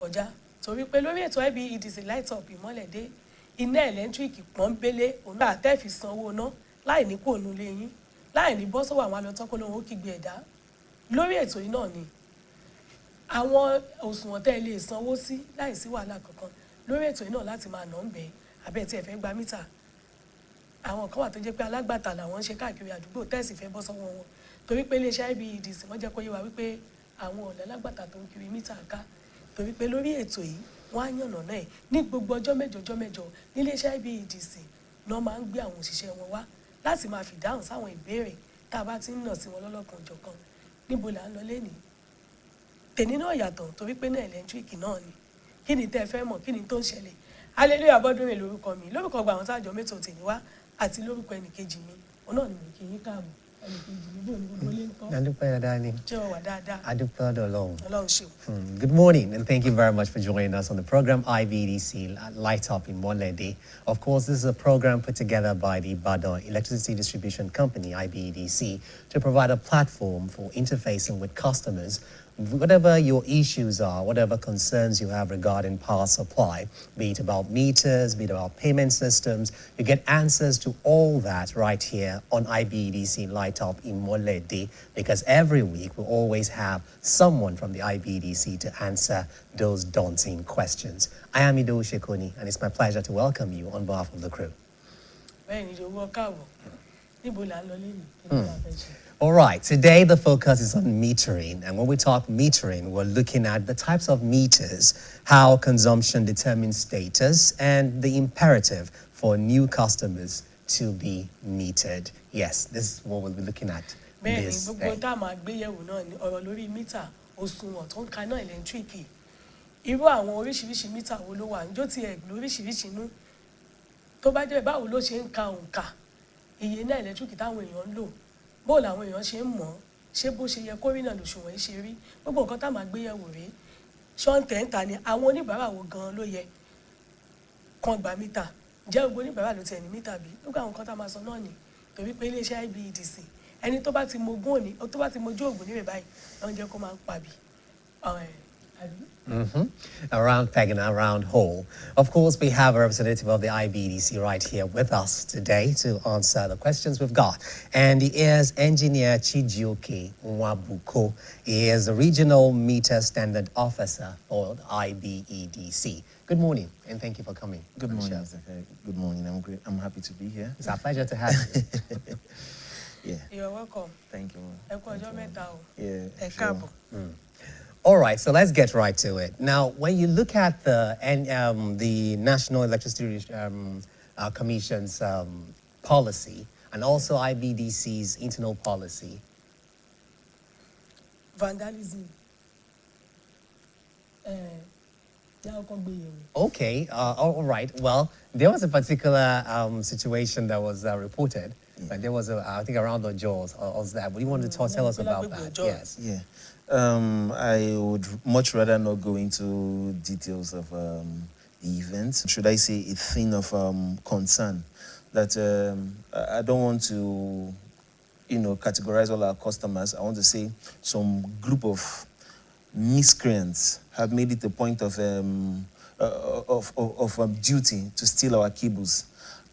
kọjá torí pé lórí ètò IBEDC light up Imole dé iná ẹ̀lẹ́ńtíríkì pọ́nbélé òun náà àtẹ́ẹ̀fì sanwó ná láì ní kó òun lé yín láì ní bọ́ sọ́wọ́ àwọn alọ́tọ́kọ́ lóhun ó kígbe ẹ̀dá lórí ètò yìí náà ni àwọn òṣùwọ̀n tẹ́ ẹ lè sanwó sí láì sí wàhálà kankan lórí ètò yìí náà láti máa nà ń bẹ̀ abẹ́ tí ẹ fẹ́ gba mítà àwọn kan wà tó jẹ́ pé alágbàtà làwọn ń ṣe káàkiri àdúgbò tẹ́ẹ̀sì fẹ́ bọ́ sọ́wọ́ wọn torí pé iléeṣẹ́ IBEDC wọ́n jẹ́ kó yé wa wípé àwọn ọ̀lẹ́ alágbàtà tó ń kiri mítà ká torí pé lórí ètò yìí wọ́n á yànnà náà ní gbogbo ọjọ́ mẹ́jọ níléeṣẹ́ IBEDC náà máa ń gbé àwọn òṣìṣẹ́ wọn wá láti máa fi dáhùn sáwọn ìbéèrè tá a bá ti ń nà sí wọn lọ́lọ́kan òjọ̀kan níbo là ń lọ lénìí tèmi náà yàtọ̀ torí pé náà ẹ̀lẹ́ńtíríkì náà ni kí ni tẹ́ ẹ fẹ́ mọ̀ kí ni tó ń ṣẹlẹ̀ Hallelujah Abọ́dúnrìn lórúkọ mi lórúkọ gba àwọn sáàjọ mẹ́tò tèmi wá àti lórúkọ ẹnìkejì mi òun náà ni mo kì í káàbọ̀ ẹnìkejì mi bò ní gbogbo ilé ńkọ́. Adúpẹ́ dáadáa. Jẹ́ ọ wà dáadáa. Adúpẹ́ Ọlọ́run. Ọlọ́run ṣeun. Good morning, and thank you very much for joining us on the program IBEDC Light Up Imole Day. Of course, this is a program put together by the Ibadan Electricity Distribution Company, IBEDC, to provide a platform for interfacing with customers. Whatever your issues are, whatever concerns you have regarding power supply, be it about meters, be it about payment systems, you get answers to all that right here on IBEDC Light Up Imole Day, because every week we always have someone from the IBEDC to answer those daunting questions. I am Ido Shekoni, and it's my pleasure to welcome you on behalf of the crew. All right, today the focus is on metering, and when we talk metering, we're looking at the types of meters, how consumption determines status, and the imperative for new customers to be metered. Yes, this is what we'll be looking at this day. Irú àwọn oríṣiríṣi mítà wo ló wà njó ti ẹ̀ lóríṣiríṣi inú tó bá jẹ́ báwo ló ṣe ń ka òǹkà iye náà ẹ̀lẹ́tíríkì táwọn èèyàn ń lò bó làwọn èèyàn ṣe ń mọ̀ ṣé bó ṣe yẹ kórìnà lòṣùwọ̀n ṣe rí gbogbo nǹkan tá a máa gbé yẹ̀wò rèé ṣọ́ǹtẹ̀ ń ta ni àwọn oníbàárà wo gan-an ló yẹ kan gba mítà jẹ́ gbogbo oníbàárà ló tiẹ̀ ní mítà bí gbogbo àwọn nǹkan tá a máa sọ náà ni torí pé iléeṣẹ́ IBEDC ẹni tó bá ti mogún òní tó bá ti mojú ògùn níbẹ̀ báyìí lọ́n jẹ́ kó máa ń pàbí. Around peg and around hole. Of course, we have a representative of the IBEDC right here with us today to answer the questions we've got. And he is Engineer Chijioke Nwabuko. He is the Regional Meter Standard Officer for the IBEDC. Good morning, and thank you for coming. Good morning, Mr. Good morning. I'm great. I'm happy to be here. It's our pleasure to have you. Yeah. You're welcome. Thank you. Yeah. Sure. All right, so let's get right to it. Now, when you look at the National Electricity Commission's policy and also IBEDC's internal policy. Vandalism. Okay, all right. Well, there was a particular situation that was reported. Like there was, I think, around the Jaws or that. What do you want to tell us about that? Yes. Yeah. I would much rather not go into details of the event. Should I say a thing of concern that I don't want to, categorize all our customers. I want to say some group of miscreants have made it a point of duty to steal our cables.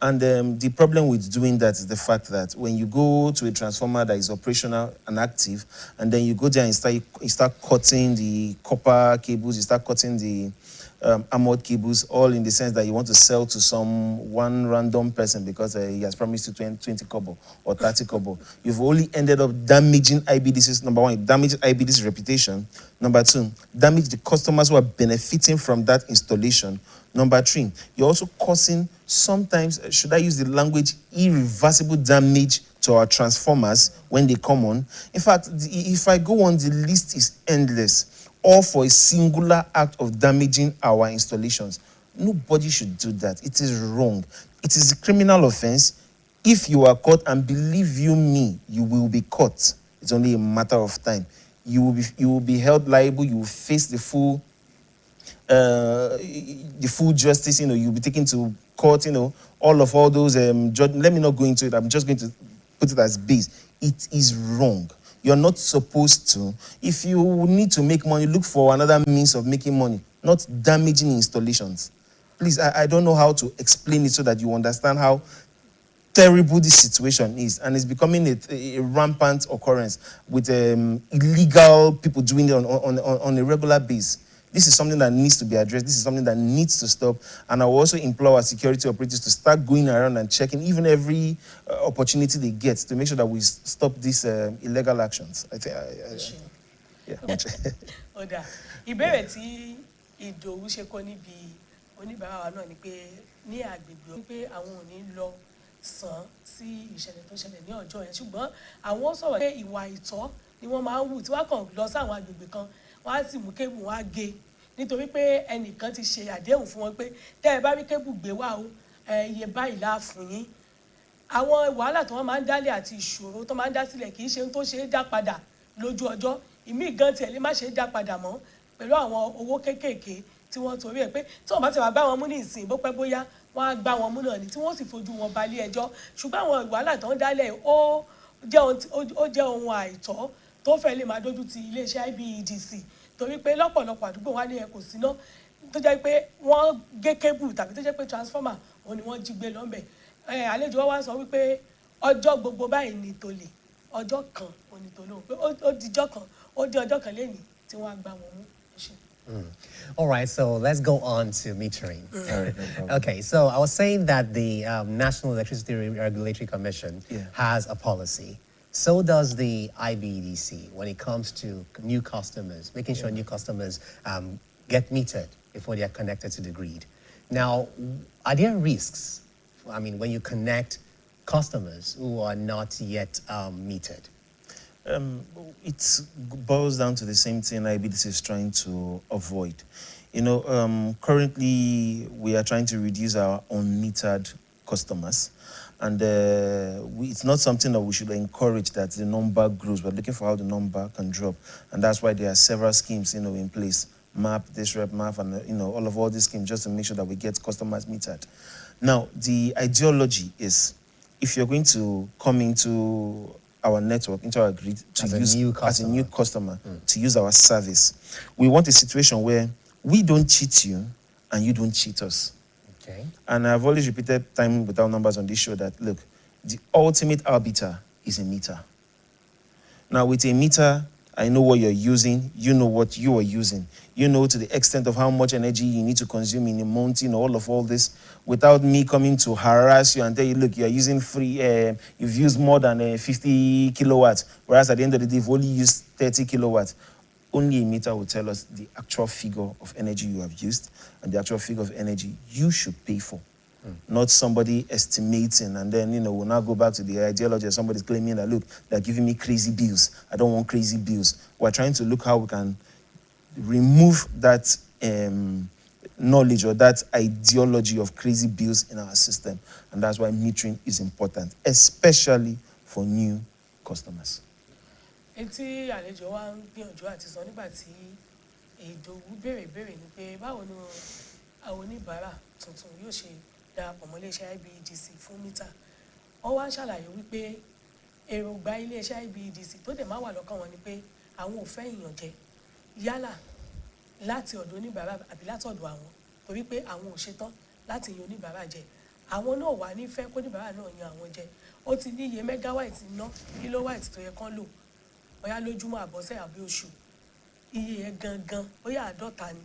And the problem with doing that is the fact that when you go to a transformer that is operational and active, and then you go there and you start cutting the copper cables, you start cutting the armored cables, all in the sense that you want to sell to one random person because he has promised you 20 kobo or 30 kobo. You've only ended up damaging IBEDC's, number one, damaging IBEDC's reputation. Number two, damage the customers who are benefiting from that installation. Number three, you're also causing sometimes, should I use the language, irreversible damage to our transformers when they come on. In fact, if I go on, the list is endless, all for a singular act of damaging our installations. Nobody should do that. It is wrong. It is a criminal offense. If you are caught, and believe you me, you will be caught. It's only a matter of time. You will be held liable. You will face the full justice. You'll be taken to court. All those. Let me not go into it. I'm just going to put it as base. It is wrong. You're not supposed to. If you need to make money, look for another means of making money, not damaging installations. Please, I don't know how to explain it so that you understand how terrible this situation is, and it's becoming a rampant occurrence with illegal people doing it on a regular basis. This is something that needs to be addressed. This is something that needs to stop. And I will also implore our security operators to start going around and checking even every opportunity they get to make sure that we stop these illegal actions. I think, yeah. Oda, ìbéèrè tí Ìdòwú ṣe kọ́ níbi oníbàárà wa náà ni pé ní agbègbè pé àwọn ò ní lọ sàn sí ìṣẹ̀lẹ̀ tó ṣẹlẹ̀ ní ọjọ́ yẹn, ṣùgbọ́n àwọn sọ̀rọ̀ pé ìwà ìtọ́ ni wọ́n máa ń wù tí wọ́n kàn lọ sí àwọn agbègbè kan wọ́n á sì mú kébù wọn á gé nítorí pé ẹnìkan ti ṣe àdéhùn fún wọn pé tẹ́ ẹ bá rí kébù gbé wá o iye báyìí la fún yín. Àwọn wàhálà tó wọ́n máa ń dálé àti ìṣòro tó máa ń dá sílẹ̀ kì í ṣe ohun tó ṣe é dá padà lójú ọjọ́, ìmí gan tiẹ̀ lè má ṣe é dá padà mọ́ pẹ̀lú àwọn owó kéékèèké tí wọ́n torí ẹ̀ pé tí wọ́n bá ti wá gbá wọn mú ní ìsìn bó pẹ́ bóyá wọ́n á gbá wọn mú náà ni tí wọ́n sì fojú wọn balẹ̀ ẹjọ́. Ṣùgbọ́n àwọn wàhálà tó ń dálẹ̀ ó jẹ́ ohun àìtọ́ tó fẹ́ lè máa dójú ti iléeṣẹ́ IBEDC torí pé lọ́pọ̀lọpọ̀ àdúgbò wa ní ẹ kò síná tó jẹ́ pé wọ́n gé kébù tàbí tó jẹ́ pé transformer òun ni wọ́n jí gbé lọ́nbẹ̀. Àlejò wa wá sọ wípé ọjọ́ gbogbo báyìí ni tòlè, ọjọ́ kan òun ni tòlè, pé ó dijọ́ kan ó di ọjọ́ kan lẹ́yìn tí wọ́n á gbá wọn mú. All right, so let's go on to metering. All right, no problem. Okay, so I was saying that the National Electricity Regulatory Commission has a policy. So does the IBEDC when it comes to new customers, making sure new customers get metered before they are connected to the grid. Now, are there risks, I mean, when you connect customers who are not yet metered? It boils down to the same thing IBEDC is trying to avoid. You know, currently we are trying to reduce our unmetered customers. And it's not something that we should encourage that the number grows. We're looking for how the number can drop. And that's why there are several schemes, you know, in place. MAP, Disrupt, MAP, and, you know, all these schemes just to make sure that we get customers metered. Now, the ideology is if you're going to come into our network, into our grid, to use as a new customer, to use our service, we want a situation where we don't cheat you and you don't cheat us. Okay. And I've always repeated time without numbers on this show that, look, the ultimate arbiter is a meter. Now, with a meter, I know what you're using, you know what you are using. You know to the extent of how much energy you need to consume in a month, you know, all this, without me coming to harass you and tell you, look, you're using you've used more than 50 kilowatts, whereas at the end of the day, you've only used 30 kilowatts. Only a meter will tell us the actual figure of energy you have used and the actual figure of energy you should pay for. Not somebody estimating and then, you know, we'll now go back to the ideology of somebody's claiming that, look, they're giving me crazy bills. I don't want crazy bills. We're trying to look how we can remove that knowledge or that ideology of crazy bills in our system. And that's why metering is important, especially for new customers. Etí àlejò wa ń gbìyànjú àti sọ nígbà tí Ìdòwú béèrè ni pé báwo ni àwọn oníbàárà tuntun yóò ṣe darapọ̀ mọ́ iléeṣẹ́ IBEDC fún mítà. Wọ́n wá ń ṣàlàyé wípé èròǹgbà iléeṣẹ́ IBEDC tó dẹ̀ máa wà lọ́kàn wọn ni pé àwọn ò fẹ́ ìyànjẹ yálà láti ọ̀dọ̀ oníbàárà àbí látọ̀dọ̀ àwọn torí pé àwọn ò ṣetán láti yan oníbàárà jẹ. Àwọn náà wà ní fẹ́ kó oníbàárà náà yan àwọn jẹ. Ó ti ní iye mẹ́gáwáìtì iná kílówáìtì tó yẹ kán lò bóyá lójúmọ́ àbọ̀sẹ̀ àbí oṣù. Iye yẹn gangan bóyá 50 ni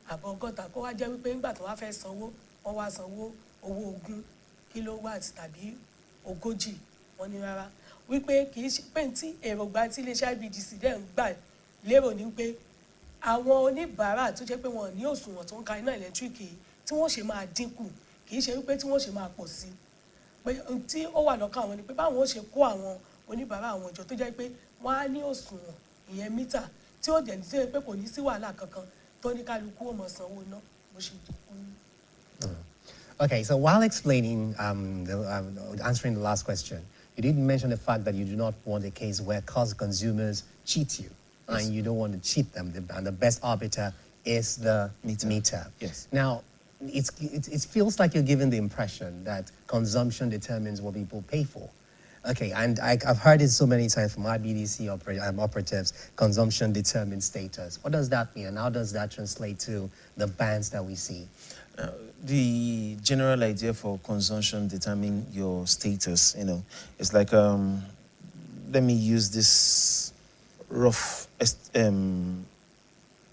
àbọ̀ 100 kó wá jẹ́ wípé nígbà tó wá fẹ́ sanwó wọ́n wá sanwó owó 20 kílówáàtì tàbí 40 wọ́n ní rárá wípé kì í ṣe pé tí èròǹgbà tí iléeṣẹ́ IBEDC dẹ̀ ń gbà lérò ní pé àwọn oníbàárà tó jẹ́ pé wọ́n ní òṣùwọ̀n tó ń ka iná ẹ̀lẹ́tíríkì tí wọ́n ṣe máa dínkù kì í ṣe wípé tí wọ́n ṣe máa pọ̀ sí pé tí ó wà lọ́kàn àwọn ni pé báwọn ó ṣe kó àwọn oníbàárà àwọn ìjọ tó jẹ́ pé wọ́n á ní òṣùwọ̀n ìyẹn mítà tí ó dẹ̀ ní sí pé kò ní sí wàhálà kankan tó ní kálukú ó mọ̀ sanwó iná bó ṣe dínkù. Okay, so while explaining, answering the last question, you did mention the fact that you do not want a case where consumers cheat you, and you don't want to cheat them, and the best arbiter is the meter. Yes. Now, it feels like you're giving the impression that consumption determines what people pay for. Okay, and I've heard it so many times from IBDC operatives, consumption determines status. What does that mean, and how does that translate to the bands that we see? The general idea for consumption determining your status, it's like, let me use this rough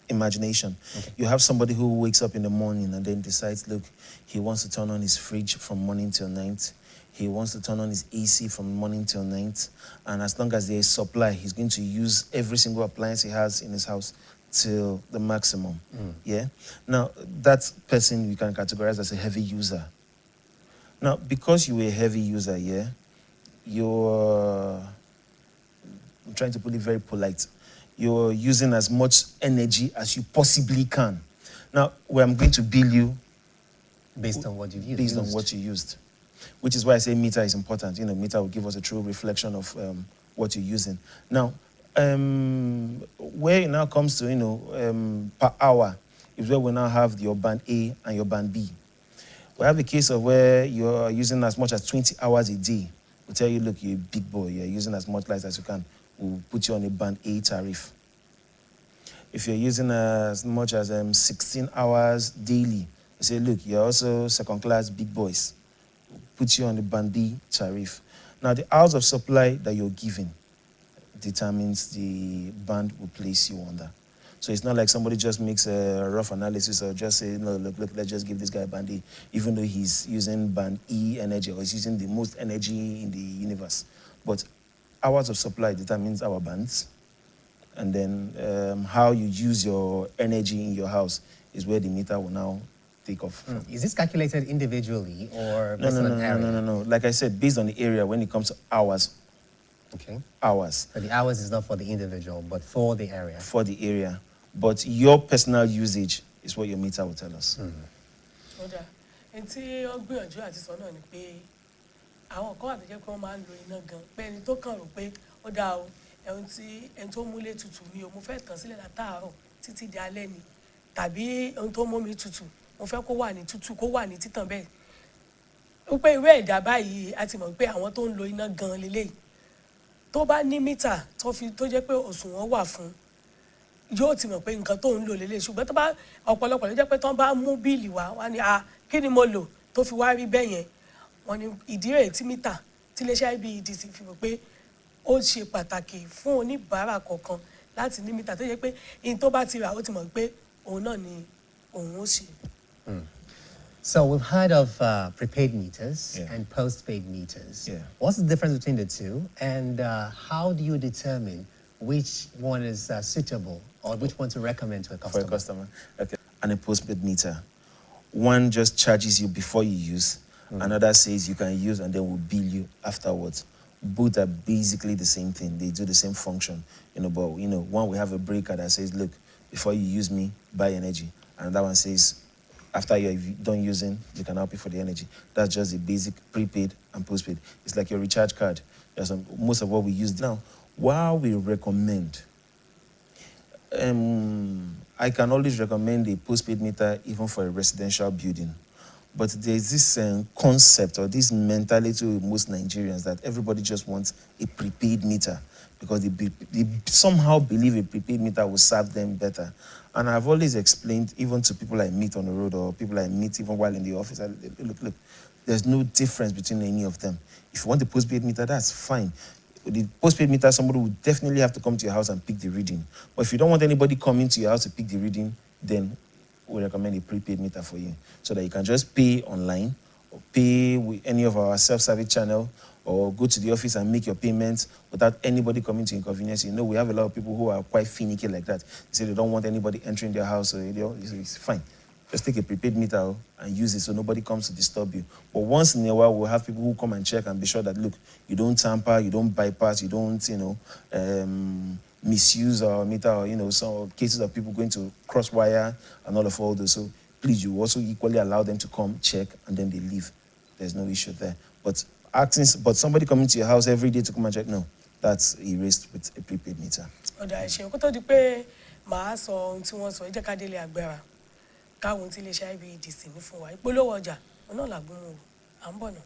imagination. Okay. You have somebody who wakes up in the morning and then decides, look, he wants to turn on his fridge from morning till night. He wants to turn on his AC from morning till night. And as long as there is supply, he's going to use every single appliance he has in his house till the maximum. Yeah. Now, that person you can categorize as a heavy user. Now, because you were a heavy user, yeah, I'm trying to put it very polite, you're using as much energy as you possibly can. Now, where I'm going to bill you based on what you've used. Based on what you used. Which is why I say meter is important. Meter will give us a true reflection of what you're using. Now, where it now comes to, per hour, is where we now have your band A and your band B. We have a case of where you're using as much as 20 hours a day. We'll tell you, look, you're a big boy, you're using as much light as you can. We'll put you on a band A tariff. If you're using as much as 16 hours daily, we say, look, you're also second class big boys. We'll put you on the band B tariff. Now, the hours of supply that you're giving determines the band will place you under. So it's not like somebody just makes a rough analysis or just say, no, look, let's just give this guy band A, even though he's using band E energy or he's using the most energy in the universe. But hours of supply determines our bands. And then how you use your energy in your house is where the meter will now take off. Is this calculated individually or based on an area? No. Like I said, based on the area when it comes to hours. Okay. Hours. But the hours is not for the individual, but for the area. For the area. But your personal usage is what your meter will tell us. Ọ̀dà, ẹni tí ó gbìyànjú àti sọ náà ni pé àwọn kan wà tó jẹ́ pé wọ́n máa ń lo iná gan pé ẹni tó kàn rò pé ó dáa o ẹni tó múlé tutù mi o mo fẹ́ tàn sílẹ̀ látàárọ̀ títí di alẹ́ ni tàbí ohun tó mú mi tutù mo fẹ́ kó wà ní tutù kó wà ní títàn bẹ́ẹ̀ wípé irú ẹ̀dá báyìí a ti mọ̀ pé àwọn tó ń lo iná gan lélẹ́yìí tó bá ní mítà tó jẹ́ pé òṣùwọ̀n wà fún yóò ti mọ̀ pé nǹkan tó ń lò lélẹ́yìí ṣùgbọ́n tó bá ọ̀pọ̀lọpọ̀ ló jẹ́ pé tó bá mú bíìlì wá wá ní kí ni mo lò tó fi wá rí bẹ́ẹ̀ yẹn wọ́n ní ìdí rẹ̀ tí mítà tí iléeṣẹ́ IBEDC fi mọ̀ pé ó ṣe pàtàkì fún oníbàárà kọ̀ọ̀kan láti ní mítà tó yẹ pé in tó bá ti rà ó ti mọ̀ pé òun náà ni òun ó ṣe. So we've heard of prepaid meters and postpaid meters. What's the difference between the two, and how do you determine which one is suitable or which one to recommend to a customer? For a customer, okay. And a postpaid meter, one just charges you before you use, another says you can use and then will bill you afterwards. Both are basically the same thing. They do the same function, but one will have a breaker that says, look, before you use me, buy energy. Another one says, after you're done using, you can now pay for the energy. That's just the basic prepaid and postpaid. It's like your recharge card. That's most of what we use now. While we recommend, I can always recommend a postpaid meter even for a residential building. But there's this concept or this mentality with most Nigerians that everybody just wants a prepaid meter because they somehow believe a prepaid meter will serve them better. And I've always explained, even to people I meet on the road or people I meet even while in the office, look, there's no difference between any of them. If you want a postpaid meter, that's fine. The postpaid meter, somebody would definitely have to come to your house and pick the reading. But if you don't want anybody coming to your house to pick the reading, then we recommend a prepaid meter for you so that you can just pay online or pay with any of our self-service channel or go to the office and make your payments without anybody coming to inconvenience. We have a lot of people who are quite finicky like that. They say they don't want anybody entering their house, so it's fine. Just take a prepaid meter and use it so nobody comes to disturb you. But once in a while, we'll have people who come and check and be sure that, look, you don't tamper, you don't bypass, you don't, misuse our meter or, some cases of people going to cross wire and all those. So please, you also equally allow them to come, check, and then they leave. There's no issue there. But somebody coming to your house every day to come and check, no, that's erased with a prepaid meter. Ọ̀dà ẹ̀ṣẹ̀ kó tó di pé màá sọ ohun tí wọ́n sọ ẹ jẹ́ ká délé agbára káwọn tí iléeṣẹ́ IBEDC ní fún wa ìpolówó ọjà ọ̀nà làgbóhùn à ń bọ̀ náà.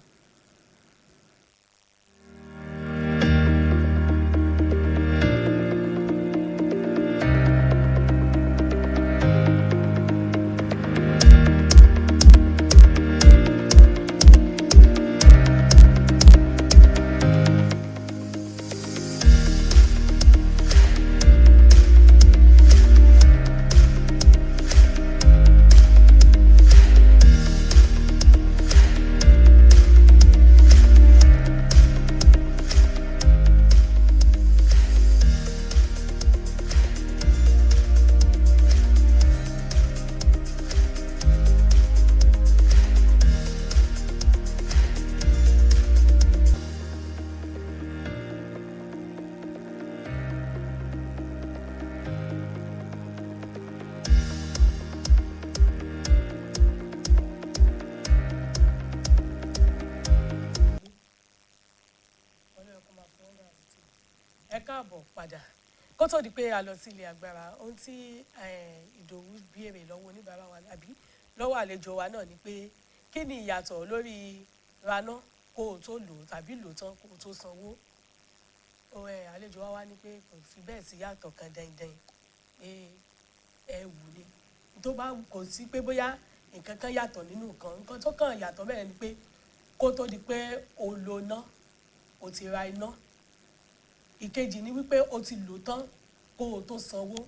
káàbọ̀ padà kó tó di pé a lọ sí ilé agbára ohun tí Ìdòwú béèrè lọ́wọ́ oníbàárà wa àbí lọ́wọ́ àlejò wa náà ni pé kí ni ìyàtọ̀ lórí raná kó o tó lò tàbí lò tán kó o tó sanwó àlejò wa wá ní pé kò fi bẹ́ẹ̀ sí yàtọ̀ kan dandan pé ẹ wù ni tó bá kò sí pé bóyá nǹkan kan yàtọ̀ nínú nǹkan tó kàn yàtọ̀ bẹ́ẹ̀ ni pé kó tó di pé o lo ná o ti ra iná ìkejì ni wípé o ti lò tán kó o tó sanwó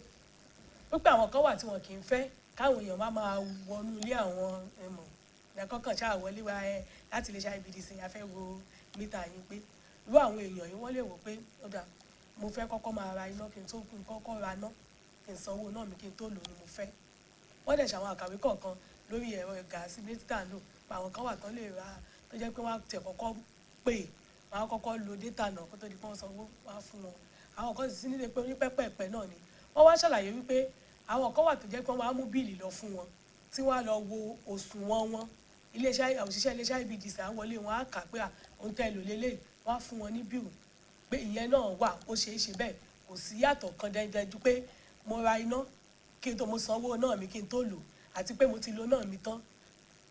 wípé àwọn kan wà tí wọn kì í fẹ́ káwọn èèyàn máa wọnú ilé àwọn ẹ̀kọ́ kan ṣáà wọlé wa láti lè ṣe Ibedc a fẹ́ wo mítà yín pé irú àwọn èèyàn yìí wọ́n lè wò pé ọ̀dà mo fẹ́ kọ́kọ́ máa ra iná kí n tó kọ́kọ́ ra iná kí n sanwó náà mi kí n tó lò ní mo fẹ́ wọ́n dẹ̀ ṣàwọn àkàwé kọ̀ọ̀kan lórí ẹ̀rọ gáàsì mítà lò àwọn kan wà tán lè ra tó jẹ́ pé wọ́n á tẹ̀ kọ́kọ́ pè wọ́n á kọ́kọ́ lo dátà náà kó tó di pé wọ́n sanwó wá fún wọn àwọn kan sì sí nílé pé onípẹ́pẹ́pẹ́ náà ni wọ́n wá ṣàlàyé wípé àwọn kan wà tó jẹ́ pé wọ́n á mú bíìlì lọ fún wọn tí wọ́n á lọ wo òṣùwọ̀n wọn òṣìṣẹ́ iléeṣẹ́ Ibedc à ń wọlé wọn á kà pé òun tẹ́ lò lélẹ̀ wọ́n á fún wọn ní bíìlì pé ìyẹn náà wà ó ṣeé ṣe bẹ́ẹ̀ kò sí yàtọ̀ kan dandan ju pé mo ra iná kí n tó mo sanwó náà mi kí n tó lò àti pé mo ti lo náà mi tán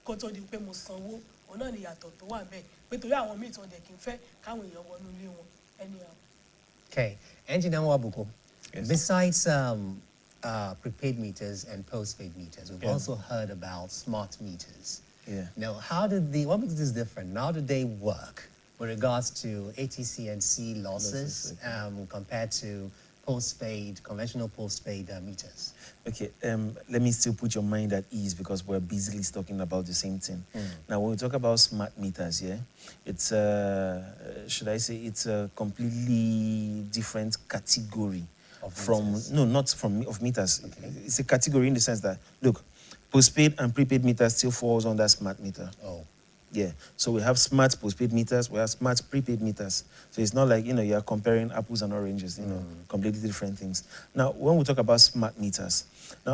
kó tó di pé mo sanwó òun náà ni yàtọ̀ tó wà bẹ́ẹ̀ pé torí àwọn míì tí wọ́n dẹ̀ kì í fẹ́ káwọn èèyàn wọnú ilé wọn ẹni àwọn. Okay, Engineer Wabuko, besides prepaid meters and postpaid meters, we've also heard about smart meters. Yeah. Now, what makes this different? How do they work with regards to ATC and C losses compared to conventional postpaid meters? Okay, let me still put your mind at ease because we're busily talking about the same thing. Now, when we talk about smart meters, it's should I say it's a completely different category of meters. Okay. It's a category in the sense that look, postpaid and prepaid meters still falls under smart meter. Oh. Yeah, so we have smart postpaid meters, we have smart prepaid meters. So it's not like, you're comparing apples and oranges, completely different things. Now, when we talk about smart meters,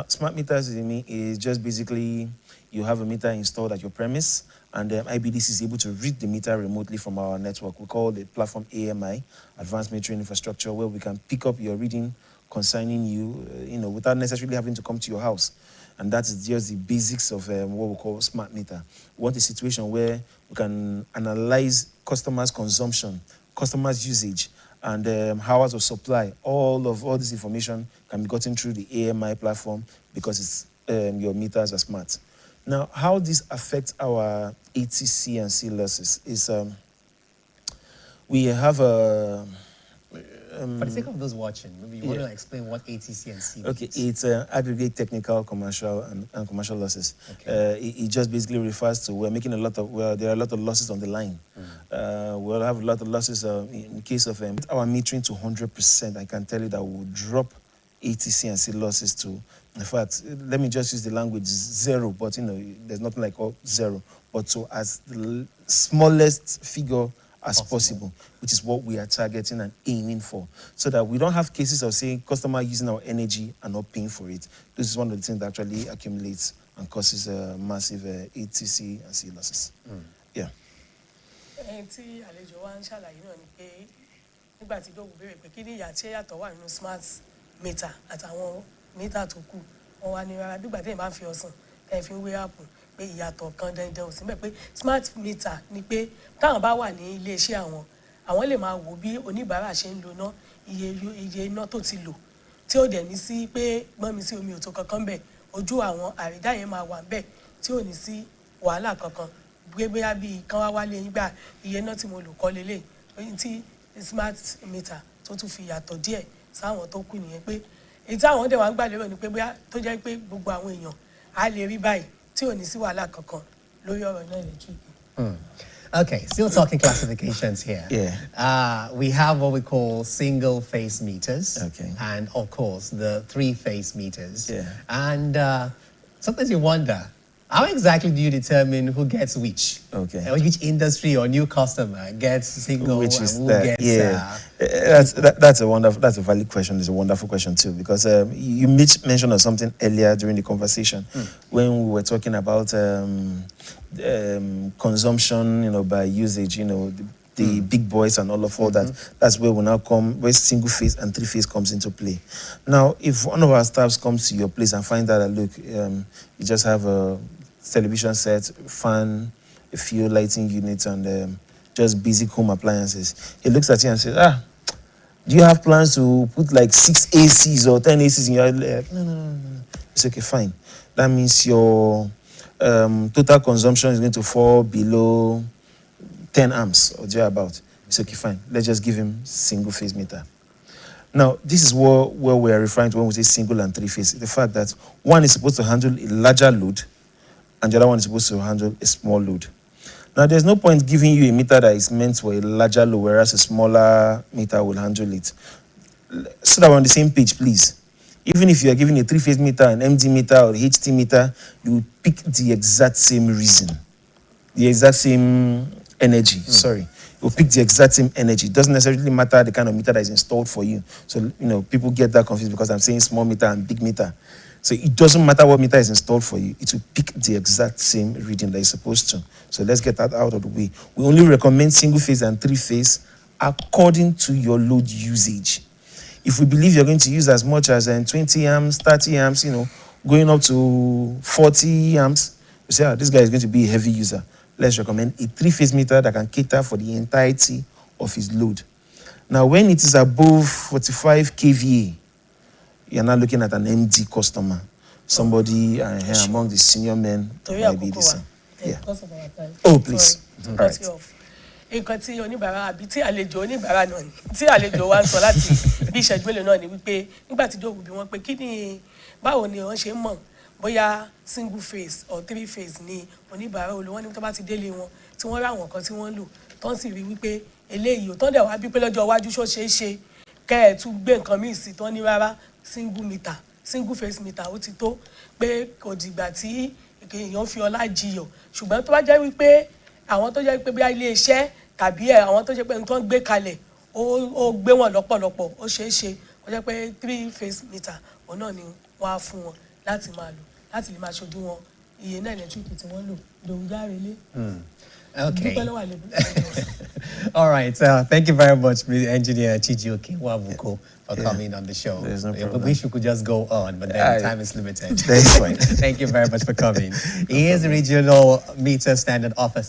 smart meters is just basically you have a meter installed at your premise, and Ibedc is able to read the meter remotely from our network. We call the platform AMI, Advanced Metering Infrastructure, where we can pick up your reading concerning you, without necessarily having to come to your house. And that is just the basics of what we call smart meter. We want a situation where we can analyze customers' consumption, customers' usage, and hours of supply. All this information can be gotten through the AMI platform because your meters are smart. Now, how this affects our ATC and C losses is we have a... For the sake of those watching, maybe you want to explain what ATC and C means. Okay, it's aggregate technical, commercial, and commercial losses. Okay. It just basically refers to there are a lot of losses on the line. We'll have a lot of losses in case of our metering to 100%. I can tell you that we'll drop ATC and C losses to, in fact, let me just use the language zero, but there's nothing like zero, but to as the smallest figure as possible, which is what we are targeting and aiming for, so that we don't have cases of saying customer using our energy and not paying for it. This is one of the things that actually accumulates and causes massive ATC and C losses. Yeah. Tí àlejò wa ń ṣàlàyé náà ni pé nígbà tí Dókù béèrè pé kí ni ìyàtọ̀ wà nínú smart meter àtàwọn meter tó kù wọ́n wá ní rárá bí ìgbà tí èèyàn bá ń fi ọsàn ẹ̀ fi ń wé àpò pé ìyàtọ̀ kan dandan ò sí mẹ́ pé smart meter ni pé táwọn bá wà ní iléeṣẹ́ àwọn lè máa wò bí oníbàárà ṣe ń lo ná iye iná tó ti lò tí ó dẹ̀ ní sí pé gbọ́n mi sí omi òtó kankan bẹ̀ ojú àwọn àrídá yẹn máa wà bẹ́ẹ̀ tí ò ní sí wàhálà kankan bóyá bíi kan wá wálé yín gbà iye iná tí mo lò kọ́ lélẹ̀ tí smart meter tó tún fi yàtọ̀ díẹ̀ sáwọn tó kù nìyẹn pé èyí táwọn dẹ̀ wá ń gbà lérò ni pé bóyá tó jẹ́ pé gbogbo àwọn èèyàn á lè rí báyìí tí ò ní sí wàhálà kankan lórí ọ̀rọ̀ iná electric. Okay, still talking classifications here. Yeah. We have what we call single-phase meters. Okay. And, of course, the three-phase meters. Yeah. And sometimes you wonder, how exactly do you determine who gets which? Okay. Which industry or new customer gets single which is and who that? gets... Yeah. That's a valid question. It's a wonderful question too, because you mentioned something earlier during the conversation when we were talking about consumption, by usage, the big boys and all that. That's where we now come, where single phase and three phase comes into play. Now, if one of our staffs comes to your place and find out that, look, you just have a television set, fan, a few lighting units, and just basic home appliances, he looks at you and says, do you have plans to put like 6 ACs or 10 ACs in your no. It's okay, fine. That means your total consumption is going to fall below 10 amps or thereabout. It's okay, fine. Let's just give him single phase meter. Now, this is where we are referring to when we say single and three phase. The fact that one is supposed to handle a larger load and the other one is supposed to handle a small load. Now, there's no point giving you a meter that is meant for a larger load, whereas a smaller meter will handle it. So that we're on the same page, please. Even if you are giving a three-phase meter, an MD meter, or a HT meter, you will pick the exact same reason, the exact same energy, sorry. You'll pick the exact same energy. It doesn't necessarily matter the kind of meter that is installed for you. So, people get that confused because I'm saying small meter and big meter. So it doesn't matter what meter is installed for you. It will pick the exact same reading that it's supposed to. So let's get that out of the way. We only recommend single phase and three phase according to your load usage. If we believe you're going to use as much as 20 amps, 30 amps, going up to 40 amps, we say, this guy is going to be a heavy user. Let's recommend a three-phase meter that can cater for the entirety of his load. Now, when it is above 45 kVA, you're not looking at an MD customer, somebody among the senior men might be the same. Yeah. Because of our time. Oh, please. All right. Nǹkan tí oníbàárà àbí tí àlejò oníbàárà náà ni tí àlejò wa ń sọ láti bí ìṣẹ́jú mélòó náà ni wípé nígbà tí Dòwú bí wọ́n pé kí ni báwo ni wọ́n ṣe ń mọ̀ bóyá single phase or three phase ni oníbàárà olówó ní tó bá ti délé wọn tí wọ́n rá àwọn kan tí wọ́n lò tó ń sì rí wípé eléyìí ò tó ń dẹ̀ wá bí pé lọ́jọ́ iwájú ṣó ṣeé ṣe kẹ́ ẹ̀ tún gbé nǹkan míì sí tó ní rárá single phase meter ó ti tó pé kò dìgbà tí èèyàn fi ọlá jiyọ̀ ṣùgbọ́n tó bá jẹ́ wípé àwọn tó jẹ́ wípé bí ilé iṣẹ́ tàbí àwọn tó jẹ́ pé nǹkan gbé kalẹ̀ ó gbé wọn lọ́pọ̀lọpọ̀ ó ṣeé ṣe ó jẹ́ pé three phase meter òun náà ni wọ́n á fún wọn láti máa lò láti lè máa ṣojú wọn iye náà ẹ̀lẹ́tíríkì tí wọ́n lò lòun járe lé. Okay. All right. Thank you very much, Engineer Chijioke Wabuko, for coming on the show. There's no problem. We wish we could just go on, but then time is limited. That's fine. Thank you very much for coming. He is the Regional Meter Standard Officer.